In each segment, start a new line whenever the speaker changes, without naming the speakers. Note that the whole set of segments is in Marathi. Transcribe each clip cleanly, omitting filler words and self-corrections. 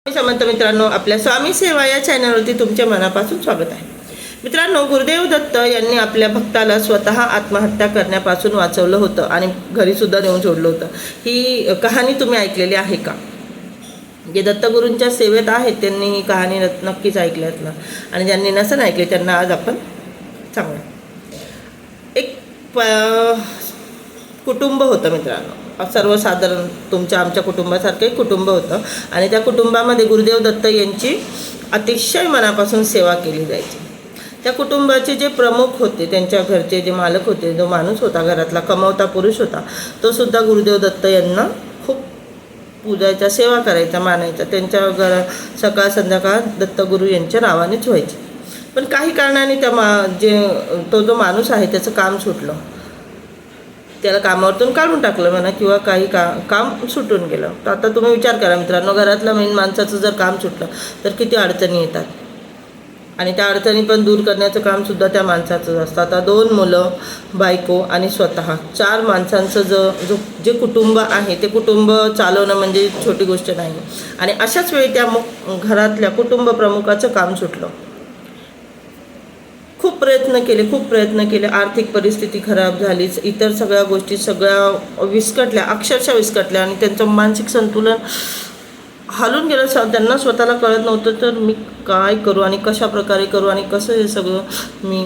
समर्थ मित्रांनो, आपल्या स्वामी सेवा या चॅनलवरती तुमच्या मनापासून स्वागत आहे. मित्रांनो, गुरुदेव दत्त यांनी आपल्या भक्ताला स्वतः आत्महत्या करण्यापासून वाचवलं होतं आणि घरीसुद्धा नेऊन सोडलं होतं. ही कहाणी तुम्ही ऐकलेली आहे का? जे दत्तगुरूंच्या सेवेत आहेत त्यांनी ही कहाणी नक्कीच ऐकली असणार आणि ज्यांनी नसेल ऐकली त्यांना आज आपण सांगू. एक कुटुंब होतं मित्रांनो, सर्वसाधारण तुमच्या आमच्या कुटुंबासारखं एक कुटुंब होतं आणि त्या कुटुंबामध्ये गुरुदेव दत्त यांची अतिशय मनापासून सेवा केली जायची. त्या कुटुंबाचे जे प्रमुख होते, त्यांच्या घरचे जे मालक होते, जो माणूस होता घरातला कमवता पुरुष होता, तो सुद्धा गुरुदेव दत्त यांना खूप पूजायचा, सेवा करायचा, मानायचा. त्यांच्या सकाळ संध्याकाळ दत्तगुरू यांच्या नावानेच व्हायचे. पण काही कारणाने तो जो माणूस आहे त्याचं काम सुटलं, त्याला कामावरतून काढून टाकलं म्हणा किंवा काही काम सुटून गेलं. तर आता तुम्ही विचार करा मित्रांनो, घरातलं मेन माणसाचं जर काम सुटलं तर किती अडचणी येतात आणि त्या अडचणी पण दूर करण्याचं कामसुद्धा त्या माणसाचं असतं. आता 2 मुलं, बायको आणि स्वतः 4 माणसांचं जे कुटुंब आहे ते कुटुंब चालवणं म्हणजे छोटी गोष्ट नाही. आणि अशाच वेळी त्या घरातल्या कुटुंब प्रमुखाचं काम सुटलं. खूप प्रयत्न केले. आर्थिक परिस्थिती खराब झालीच, इतर सगळ्या गोष्टी सगळ्या विस्कटल्या, अक्षरशः विस्कटल्या आणि त्यांचं मानसिक संतुलन हलून गेलं. त्यांना स्वतःला कळत नव्हतं तर मी काय करू आणि कशा प्रकारे करू आणि कसं हे सगळं मी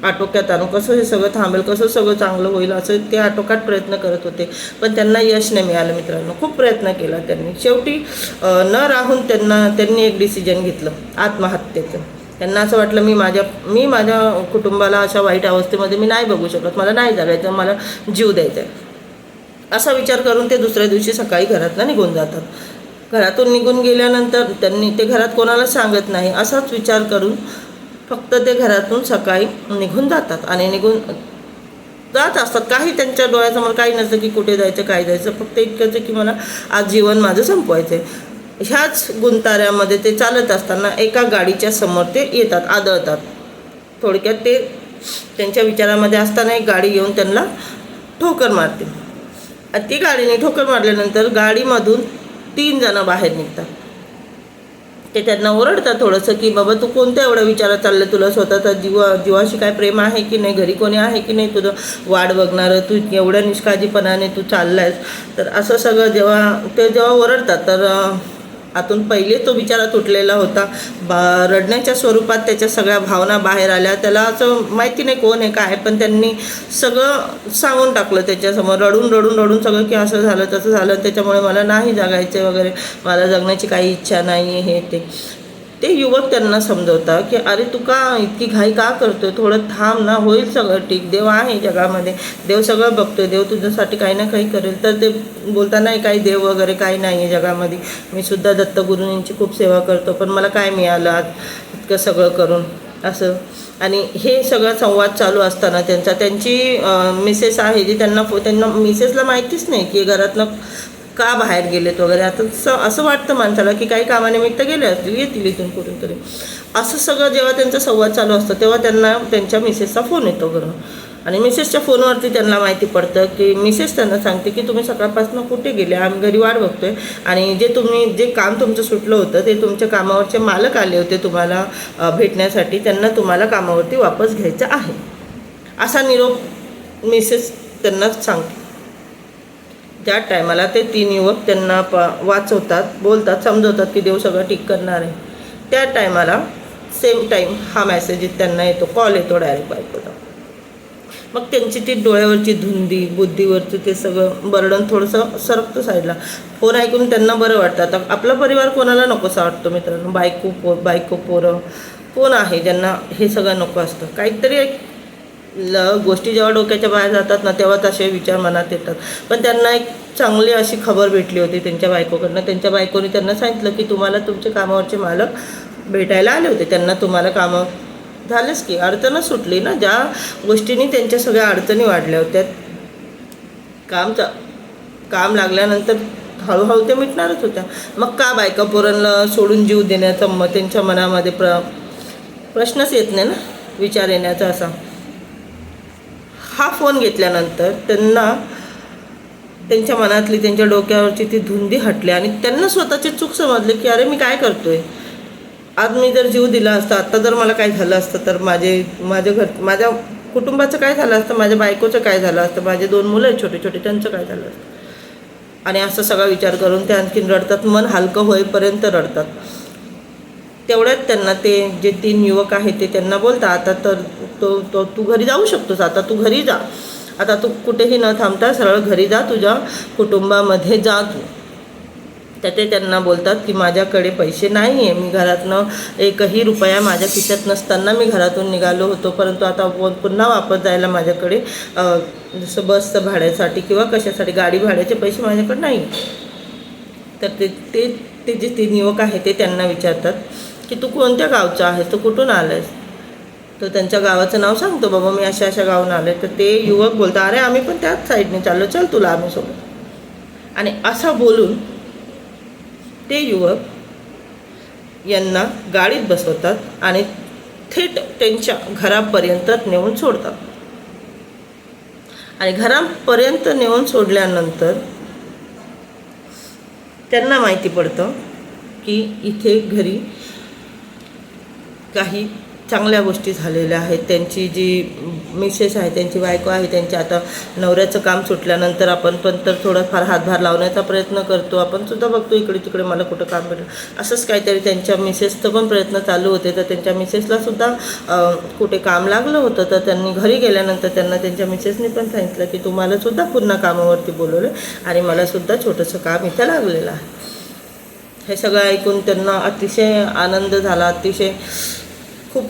आटोक्यात आणू, कसं हे सगळं थांबेल, कसं सगळं चांगलं होईल, असं ते आटोक्यात प्रयत्न करत होते. पण त्यांना यश नाही मिळालं मित्रांनो. खूप प्रयत्न केला त्यांनी. शेवटी न राहून त्यांनी एक डिसिजन घेतलं, आत्महत्येचं. त्यांना असं वाटलं मी माझ्या कुटुंबाला अशा वाईट अवस्थेमध्ये मी नाही बघू शकत, मला नाही जगायचं, मला जीव द्यायचा आहे, असा विचार करून ते दुसऱ्या दिवशी सकाळी घरातनं निघून जातात. घरातून निघून गेल्यानंतर ते घरात कोणाला सांगत नाही, असाच विचार करून फक्त ते घरातून सकाळी निघून जातात आणि निघून जात असतात. काही त्यांच्या डोळ्यासमोर काही नसतं की कुठे जायचं, काय जायचं, फक्त इतकंच की मला आज जीवन माझं संपवायचं आहे. ह्याच गुंताऱ्यामध्ये ते चालत असताना एका गाडीच्या समोर ते येतात, आदळतात. थोडक्यात ते त्यांच्या विचारामध्ये असताना एक गाडी येऊन त्यांना ठोकर मारते. ती गाडीने ठोकर मारल्यानंतर गाडीमधून 3 जणं बाहेर निघतात. ते त्यांना ओरडतात थोडंसं की बाबा तू कोणत्या एवढ्या विचारात चाललं, तुला स्वतःचा जीवाशी काय प्रेम आहे की नाही, घरी कोणी आहे की नाही तुझं वाट बघणारं, तू एवढ्या निष्काळजीपणाने तू चाललायस. तर असं सगळं जेव्हा ओरडतात तर आतून पहिले तो बिचारा तुटलेला होता, रडण्याच्या स्वरूपात त्याच्या सगळ्या भावना बाहेर आल्या. त्याला असं माहिती नाही कोण आहे काय, पण त्यांनी सगळं सांगून टाकलं त्याच्यासमोर, रडून सगळं की असं झालं तसं झालं, त्याच्यामुळे मला नाही जगायचं वगैरे, मला जगण्याची काही इच्छा नाही आहे. ते युवक त्यांना समजवता की अरे तू का इतकी घाई का करतोय, थोडं थांब ना, होईल सगळं ठीक, देव आहे जगामध्ये, देव सगळं बघतोय, देव तुझ्यासाठी काही ना काही करेल. तर ते बोलता नाही काही देव वगैरे काही नाही आहे जगामध्ये, मी सुद्धा दत्तगुरूंची खूप सेवा करतो, पण मला काय मिळालं आज इतकं सगळं करून असं. आणि हे सगळं संवाद चालू असताना त्यांची मिसेस आहे जी त्यांना मिसेसला माहितीच नाही की घरातनं का बाहेर गेलेत वगैरे. आता असं वाटतं माणसाला की काही कामानिमित्त गेले असतील, येतील इथून कुठून तरी. असं सगळं जेव्हा त्यांचा संवाद चालू असतं तेव्हा त्यांना त्यांच्या मिसेसचा फोन येतो घरून आणि मिसेसच्या फोनवरती त्यांना माहिती पडतं की मिसेस त्यांना सांगते की तुम्ही सकाळपासून कुठे गेले, आम्ही घरी वाट बघतोय आणि जे काम तुमचं सुटलं होतं ते तुमच्या कामावरचे मालक आले होते तुम्हाला भेटण्यासाठी, त्यांना तुम्हाला कामावरती वापस घ्यायचं आहे, असा निरोप मिसेस त्यांना सांगते. त्या टायमाला ते 3 युवक त्यांना वाचवतात, बोलतात, समजवतात की देव सगळं ठीक करणार आहे. त्या टायमाला सेम टाईम हा मेसेज त्यांना येतो, कॉल येतो डायरेक्ट बायकोला. मग त्यांची ती डोळ्यावरची धुंदी, बुद्धीवरचं ते सगळं बर्डन थोडंसं सरकतं साईडला. फोन ऐकून त्यांना बरं वाटतं. आता आपला परिवार कोणाला नकोसा वाटतो मित्रांनो, बायको पोरं कोण आहे ज्यांना हे सगळं नको असतं. काहीतरी एक गोष्टी जेव्हा डोक्याच्या बाहेर जातात ना तेव्हा तसे विचार मनात येतात. पण त्यांना एक चांगली अशी खबर भेटली होती त्यांच्या बायकोकडनं. त्यांच्या बायकोने त्यांना सांगितलं की तुम्हाला तुमचे कामावरचे मालक भेटायला आले होते, त्यांना तुम्हाला कामं झालेच की, अडचणच सुटली ना. ज्या गोष्टींनी त्यांच्या सगळ्या अडचणी वाढल्या होत्या, काम लागल्यानंतर हळूहळू ते मिटणारच होत्या. मग का बायका पोरांना सोडून जीव देण्याचा त्यांच्या मनामध्ये प्रश्नच येत नाही ना, विचार येण्याचा असा. हा फोन घेतल्यानंतर त्यांना त्यांच्या मनातली, त्यांच्या डोक्यावरची ती धुंदी हटली आणि त्यांना स्वतःची चूक समजली की अरे मी काय करतोय. आज मी जर जीव दिला असता, आत्ता जर मला काय झालं असतं तर माझ्या कुटुंबाचं काय झालं असतं, माझ्या बायकोचं काय झालं असतं, माझे 2 मुलं आहेत छोटे छोटे, त्यांचं काय झालं असतं. आणि असा सगळा विचार करून ते आणखीन रडतात. मन हलकं होईपर्यंत रडतात. तेवढ्यात त्यांना ते जे 3 युवक आहेत ते त्यांना बोलतात, आता तर तू घरी जाऊ शकतोस, आता तू घरी जा, आता तू कुठेही न थांबता सरळ घरी जा, तुझ्या कुटुंबामध्ये जा तू. तर ते त्यांना बोलतात की माझ्याकडे पैसे नाही आहे, मी घरातनं 1ही रुपया माझ्या खिशात नसताना मी घरातून निघालो होतो, परंतु आता पुन्हा वापस जायला माझ्याकडे जसं बसचं भाड्यासाठी किंवा कशासाठी गाडी भाड्याचे पैसे माझ्याकडे नाही. तर ते जे 3 युवक आहेत ते त्यांना विचारतात की तू कोणत्या गावचा आहेस, तू कुठून आला आहेस. तर त्यांच्या गावाचं नाव सांगतो, बाबा मी अशा अशा गावून आले. तर ते युवक बोलतात, अरे आम्ही पण त्याच साईडने चाललो, चल तुला आम्ही सोबत. आणि असं बोलून ते युवक यांना गाडीत बसवतात आणि थेट त्यांच्या घरापर्यंत नेऊन सोडतात. आणि घरापर्यंत नेऊन सोडल्यानंतर त्यांना माहिती पडतं की इथे घरी काही चांगल्या गोष्टी झालेल्या आहेत. त्यांची जी मिसेस आहे, त्यांची बायको आहे, त्यांच्या आता नवऱ्याचं काम सुटल्यानंतर आपण पण तर थोडंफार हातभार लावण्याचा प्रयत्न करतो. आपण सुद्धा बघतो इकडे तिकडे मला कुठं काम भेटलं, असंच काहीतरी त्यांच्या मिसेसचं पण प्रयत्न चालू होते. तर त्यांच्या मिसेसलासुद्धा कुठे काम लागलं होतं. तर त्यांनी घरी गेल्यानंतर त्यांना त्यांच्या मिसेसने पण सांगितलं की तुम्हालासुद्धा पुन्हा कामावरती बोलवलं आणि मलासुद्धा छोटंसं काम इथं लागलेलं आहे. हे सगळं ऐकून त्यांना अतिशय आनंद झाला, अतिशय खूप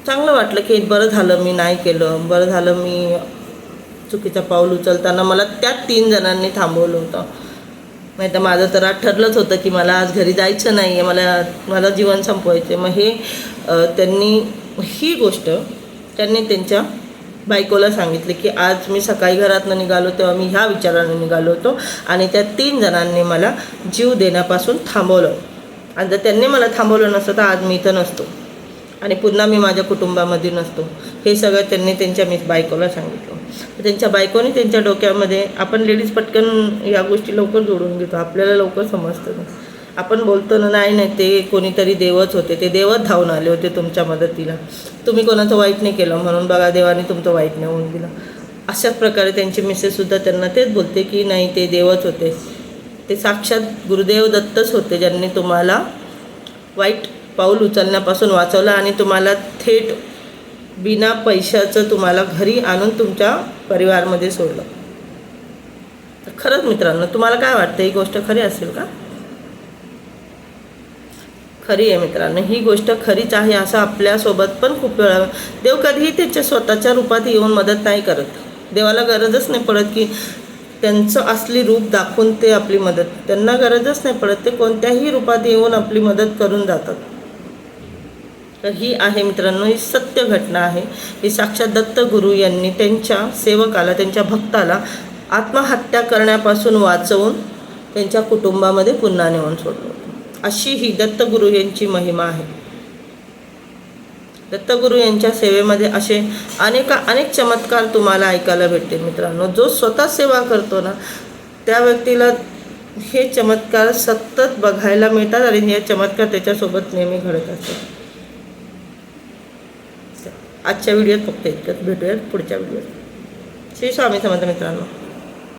चांगलं वाटलं की बरं झालं मी नाही केलं, बरं झालं मी चुकीचं पाऊल उचलताना मला त्या 3 जणांनी थांबवलं होतं. नाही तर माझं तर आज ठरलंच होतं की मला आज घरी जायचं नाही आहे, मला जीवन संपवायचं. मग ही गोष्ट त्यांनी त्यांच्या बायकोला सांगितले की आज मी सकाळी घरातनं निघालो तेव्हा मी ह्या विचाराने निघालो होतो आणि त्या 3 जणांनी मला जीव देण्यापासून थांबवलं. आणि जर त्यांनी मला थांबवलं नसतं तर आज मी इथं नसतो आणि पुन्हा मी माझ्या कुटुंबामध्ये नसतो. हे सगळं त्यांनी त्यांच्या बायकोला सांगितलं. त्यांच्या बायकोने त्यांच्या डोक्यामध्ये, आपण लेडीज पटकन या गोष्टी लवकर जोडून घेतो, आपल्याला लवकर समजतं. आपण बोलतो ना, नाही ते कोणीतरी देवच होते, ते देवच धावून आले होते तुमच्या मदतीला, तुम्ही कोणाचं वाईट नाही केलं म्हणून बघा देवाने तुमचं वाईट नाही होऊन दिलं. अशाच प्रकारे त्यांची मिसेससुद्धा त्यांना तेच बोलते की नाही ते देवच होते, ते साक्षात गुरुदेव दत्तच होते ज्यांनी तुम्हाला वाईट पाऊल उचलण्यापासून वाचवलं आणि तुम्हाला थेट बिना पैशाचं तुम्हाला घरी आणून तुमच्या परिवारामध्ये सोडलं. तर खरंच मित्रांनो, तुम्हाला काय वाटतं, ही गोष्ट खरी असेल का? खरी आहे मित्रांनो, ही गोष्ट खरीच आहे. असं आपल्यासोबत पण खूप वेळा देव कधीही त्याच्या स्वतःच्या रूपात येऊन मदत नाही करत. देवाला गरजच नाही पडत की त्यांचं असली रूप दाखवून ते आपली मदत, त्यांना गरजच नाही पडत, ते कोणत्याही रूपात येऊन आपली मदत करून जातात. तर ही आहे मित्रांनो, ही सत्य घटना आहे. ही साक्षात दत्तगुरू यांनी त्यांच्या सेवकाला, त्यांच्या भक्ताला आत्महत्या करण्यापासून वाचवून त्यांच्या कुटुंबामध्ये पुन्हा नेऊन सोडलं. अशी ही दत्तगुरू यांची महिमा आहे. दत्तगुरू यांच्या सेवेमध्ये असे अनेक चमत्कार तुम्हाला ऐकायला भेटतील मित्रांनो. जो स्वतः सेवा करतो ना, त्या व्यक्तीला हे चमत्कार सतत बघायला मिळतात आणि हे चमत्कार त्याच्यासोबत नेहमी घडत असतात. आजच्या व्हिडिओत फक्त इतकंच. भेटूयात पुढच्या व्हिडिओत. श्री स्वामी समर्थ मित्रांनो.